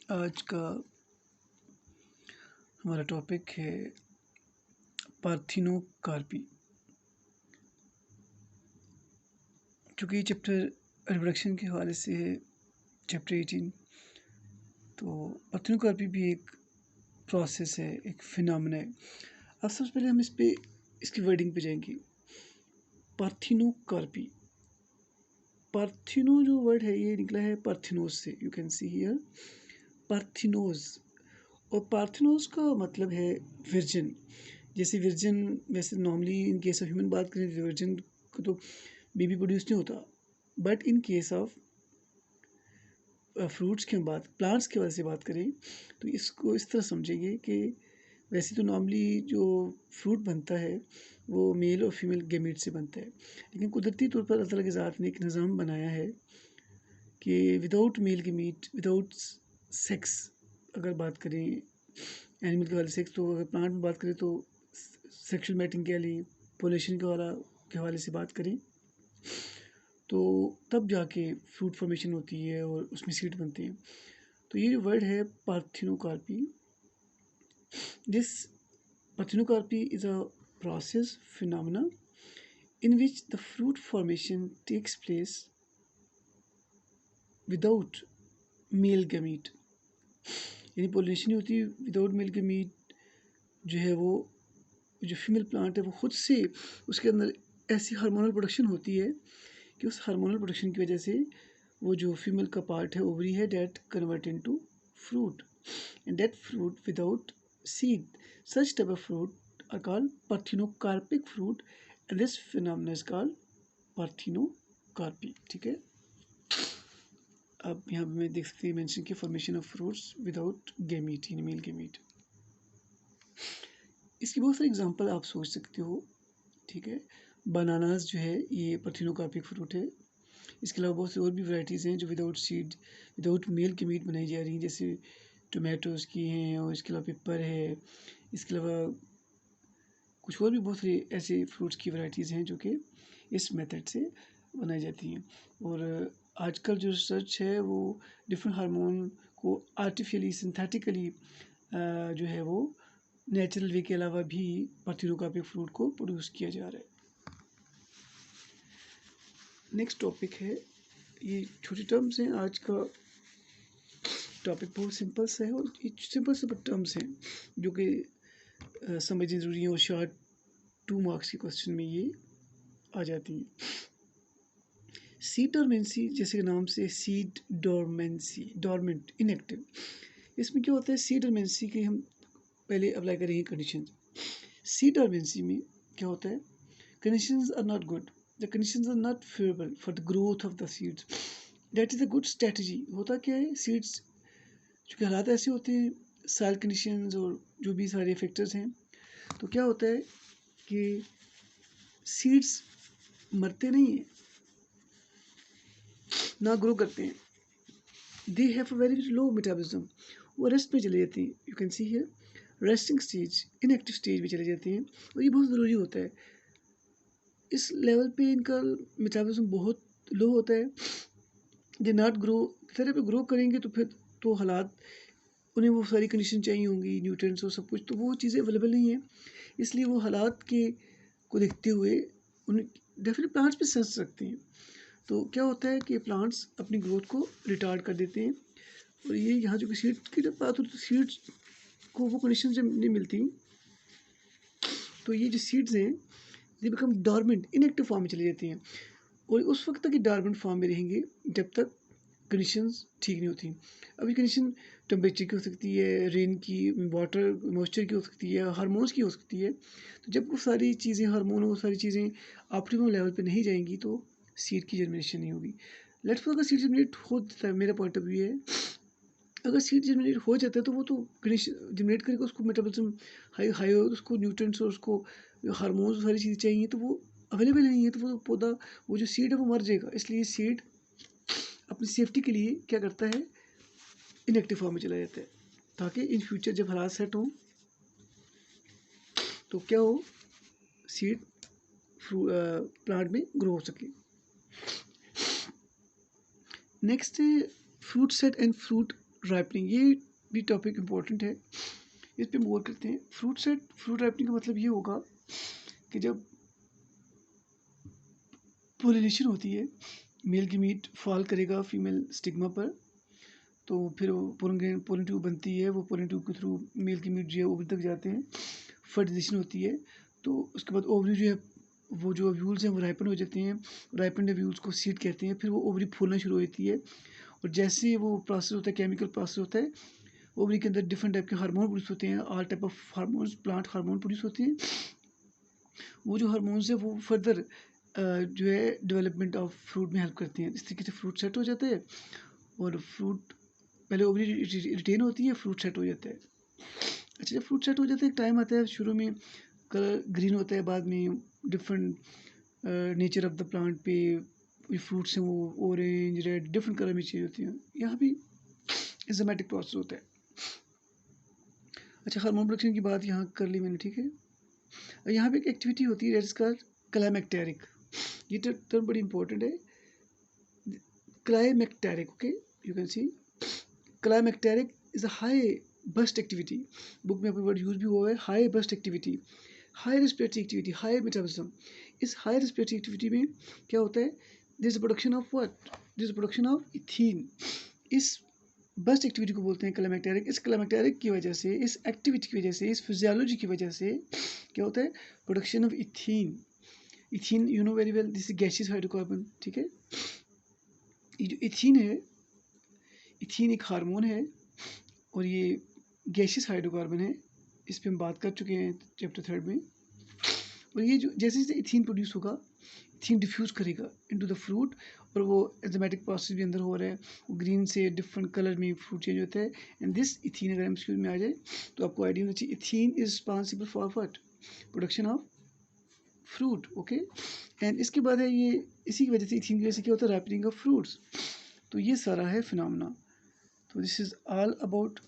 आज का हमारा टॉपिक है पार्थिनोकार्पी। चूँकि चैप्टर रिप्रोडक्शन के हवाले से है, चैप्टर 18, तो पार्थिनोकार्पी भी एक प्रोसेस है, एक फिनोमेना है। अब सबसे पहले हम इसकी वर्डिंग पे जाएंगे। पार्थिनोकार्पी, पार्थिनो जो वर्ड है ये निकला है पार्थिनोज से। यू कैन सी हियर पार्थिनोज, और पार्थिनोज का मतलब है वर्जिन। जैसे वर्जिन, वैसे normally in case of human बात करें तो वर्जिन को तो बेबी प्रोड्यूस नहीं होता, but in case of fruits की हम प्लांट्स की वजह से बात करें तो इसको इस तरह समझेंगे कि वैसे तो नॉर्मली जो फ्रूट बनता है वो मेल और फीमेल गैमीट से बनता है, लेकिन कुदरती तौर पर अल्लाह ताला की ज़ात ने एक निज़ाम बनाया है कि without male gamete, without sex, अगर बात करें एनिमल के वाले सेक्स, तो अगर प्लांट में बात करें तो सेक्शुअल मैटिंग के लिए, पोलेशन के हवाले से बात करें तो तब जाके फ्रूट फॉर्मेशन होती है और उसमें सीड बनते हैं। तो ये जो वर्ड है parthenocarpy, this parthenocarpy is a process phenomena in which the fruit formation takes place without male gamete, यानी पोलिनेशन नहीं होती विदाउट मेल गैमीट। जो है वो जो फीमेल प्लांट है वो खुद से उसके अंदर ऐसी हार्मोनल प्रोडक्शन होती है कि उस हार्मोनल प्रोडक्शन की वजह से वो जो फीमेल का पार्ट है, ओवरी है, date convert into fruit, and date fruit without seed, such type of fruit are called parthenocarpic fruit, and this phenomena is called parthenocarpy. ठीक है, अब यहाँ पे मैं देख सकते हैं मेंशन की formation of fruits without gamete, यानी मेल गैमीट। इसकी बहुत सारी एग्जांपल आप सोच सकते हो। ठीक है, बनानास जो है ये पार्थिनोकार्पिक फ्रूट है। इसके अलावा बहुत सी और भी वैराइटीज़ हैं जो without seed, without male gamete बनाई जा रही हैं, जैसे टोमेटोज़ की हैं, और इसके अलावा पेपर है। इसके अलावा कुछ और भी बहुत सारी ऐसे फ्रूट्स की वैराइटीज़ हैं जो कि इस मेथड से बनाई जाती हैं। और आजकल जो रिसर्च है वो डिफरेंट हार्मोन को आर्टिफिशियली, सिंथेटिकली जो है वो नेचुरल वे के अलावा भी पार्थिनोकार्पिक फ्रूट को प्रोड्यूस किया जा रहा है। नेक्स्ट टॉपिक है, ये छोटे टर्म्स हैं। आज का टॉपिक बहुत सिंपल सा है और ये सिंपल से टर्म्स हैं जो कि समझनी ज़रूरी है, और शार्ट 2 मार्क्स के क्वेश्चन में ये आ जाती हैं। सीड डोरमेंसी, जैसे नाम से सीड डोरमेंसी, डोरमेंट, इनएक्टिव। इसमें क्या होता है, सीड डोरमेंसी की हम पहले अप्लाई करेंगे कंडीशन। सीड डोरमेंसी में क्या होता है, conditions are not good, the conditions are not favourable for the growth of the seeds, that is a good strategy. होता क्या है, सीड्स चूँकि हालात ऐसे होते हैं, सॉइल कंडीशंस और जो भी सारे फैक्टर्स हैं, तो क्या होता है कि सीड्स मरते नहीं हैं, ना ग्रो करते हैं। They have a very low metabolism, वो रेस्ट में चले जाते हैं। You can see here resting stage, inactive stage में चले जाते हैं, और ये बहुत ज़रूरी होता है। इस लेवल पे इनका मेटाबॉलिज्म बहुत लो होता है। दे नॉट ग्रो, तरह पे ग्रो करेंगे तो फिर तो हालात, उन्हें वो सारी कंडीशन चाहिए होंगी, न्यूट्रिएंट्स और सब कुछ, तो वो चीज़ें अवेलेबल नहीं है। इसलिए वो हालात के को देखते हुए उन डेफिनेट प्लांट्स पे सेंस रखते हैं। तो क्या होता है कि प्लांट्स अपनी ग्रोथ को रिटार्ड कर देते हैं, और ये यहाँ जो सीड की जब बात होती है तो सीड्स को वो कंडीशन जब नहीं मिलती, तो ये जो सीड्स हैं ये बिकम डॉर्मेंट, इनएक्टिव फॉर्म में चली जाती हैं, और उस वक्त तक ये डॉर्मेंट फॉर्म में रहेंगे जब तक कंडीशंस ठीक नहीं होती। अभी कंडीशन टेम्परेचर की हो सकती है, रेन की, वाटर मॉइस्चर की हो सकती है, हार्मोन्स की हो सकती है। तो जब वो सारी चीज़ें, हार्मोन, वो सारी चीज़ें ऑप्टिमम लेवल पे नहीं जाएंगी तो सीड की जर्मिनेशन नहीं होगी। लेट्स सपोज अगर सीड जर्मिनेट हो जाता है, मेरा पॉइंट ऑफ व्यू है, अगर सीड जर्मिनेट हो जाता है तो वो तो जर्मिनेट करके उसको मेटाबॉलिज्म हाई हाई हो, उसको न्यूट्रिएंट्स और उसको हार्मोन्स सारी चीज़ें चाहिए, तो वो अवेलेबल नहीं है, तो वो पौधा, वो जो सीड है वो मर जाएगा। इसलिए सीड अपनी सेफ्टी के लिए क्या करता है, इनएक्टिव फॉर्म में चला जाता है, ताकि इन फ्यूचर जब हालात सेट हों तो क्या हो, सीड प्लांट में ग्रो हो सके। नेक्स्ट है fruit set and fruit ripening, ये भी टॉपिक इम्पोर्टेंट है, इस पे गौर करते हैं। फ्रूट राइपनिंग का मतलब ये होगा कि जब पोलिनेशन होती है, मेल की मीट फॉल करेगा फीमेल स्टिग्मा पर, तो फिर वो पोलन ट्यूब बनती है, वो पोलन ट्यूब के थ्रू मेल की मीट जो है ओवरी तक जाते हैं, फर्टिलाइजेशन होती है, तो उसके बाद ओवरी जो है, वो जो ओव्यूल्स हैं वो राइपन हो जाते हैं, राइपन ओव्यूल्स को सीड कहते हैं, फिर वो ओवरी फूलना शुरू होती है, और जैसे वो प्रोसेस होता है, केमिकल प्रोसेस होता है, ओवरी के अंदर डिफरेंट टाइप के हार्मोन प्रोड्यूस होते हैं, all type of hormones, plant hormone produce होते हैं। वो जो हार्मोन्स है वो फर्दर जो है डेवलपमेंट ऑफ फ्रूट में हेल्प करते हैं। इस तरीके से फ्रूट सेट हो जाता है, और फ्रूट पहले ओवरी रिटेन होती है, फ्रूट सेट हो जाता है। अच्छा, जब फ्रूट सेट हो जाता है, एक टाइम आता है, शुरू में कलर ग्रीन होता है, बाद में different nature of the plant पे ये फ्रूट्स हैं वो ऑरेंज, रेड, डिफरेंट कलर में चेंज होती हैं। यहाँ भी एंजाइमेटिक प्रोसेस होता है। अच्छा, हार्मोन प्रोडक्शन की बात यहाँ कर ली मैंने, ठीक है। और यहाँ पे एक एक्टिविटी होती है दैट इज कॉल्ड क्लाइमेक्टेरिक। ये टर्म बड़ी इंपॉर्टेंट है, climacteric. Okay, you can see climacteric is a high burst activity. Book में वर्ड यूज भी हुआ है, high burst activity, high respiratory activity, high metabolism. इस हाई रेस्पिरेटरी एक्टिविटी में क्या होता है, this is production of what, this production of ethene. इस बस्ट एक्टिविटी को बोलते हैं क्लाइमेक्टेरिक। इस क्लाइमेक्टेरिक की वजह से, इस एक्टिविटी की वजह से, इस फिजियोलॉजी की वजह से क्या होता है, production of ethene. Ethene you know very well, this is gaseous hydrocarbon, ठीक है। ये जो इथीन है, इथीन एक हार्मोन है, और ये गैसियस हाइड्रोकार्बन है, इस पर हम बात कर चुके हैं चैप्टर 3 में। और ये जो जैसे जैसे इथीन प्रोड्यूस होगा, इथीन डिफ्यूज़ करेगा इनटू द फ्रूट, और वो एंजाइमेटिक प्रोसेस भी अंदर हो रहा है, वो ग्रीन से डिफरेंट कलर में फ्रूट चेंज होता है। एंड दिस इथीन अगर एमसीक्यू में आ जाए तो आपको आइडिया होना चाहिए, ethene is responsible for what, production of fruit. Okay, and इसके बाद है ये, इसी की वजह से, इथीन की वजह से क्या होता है, राइपनिंग ऑफ फ्रूट्स। तो ये सारा है फिनोमेना। तो this is all about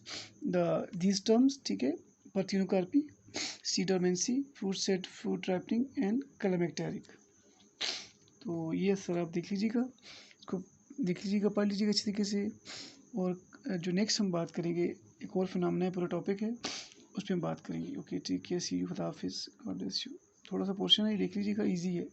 these terms, ठीक है। Parthenocarpy, seed dormancy, fruit set, fruit ripening and climacteric. तो ये सर आप देख लीजिएगा, इसको देख लीजिएगा, पढ़ लीजिएगा अच्छी तरीके से। और जो नेक्स्ट हम बात करेंगे, एक और फिनोमेना है, पूरा टॉपिक है, उस पर हम बात करेंगे। ओके, ठीक है, सी यू, खुदा हाफिज़, गॉड ब्लेस यू। थोड़ा सा पोर्शन है, देख लीजिएगा, इजी है।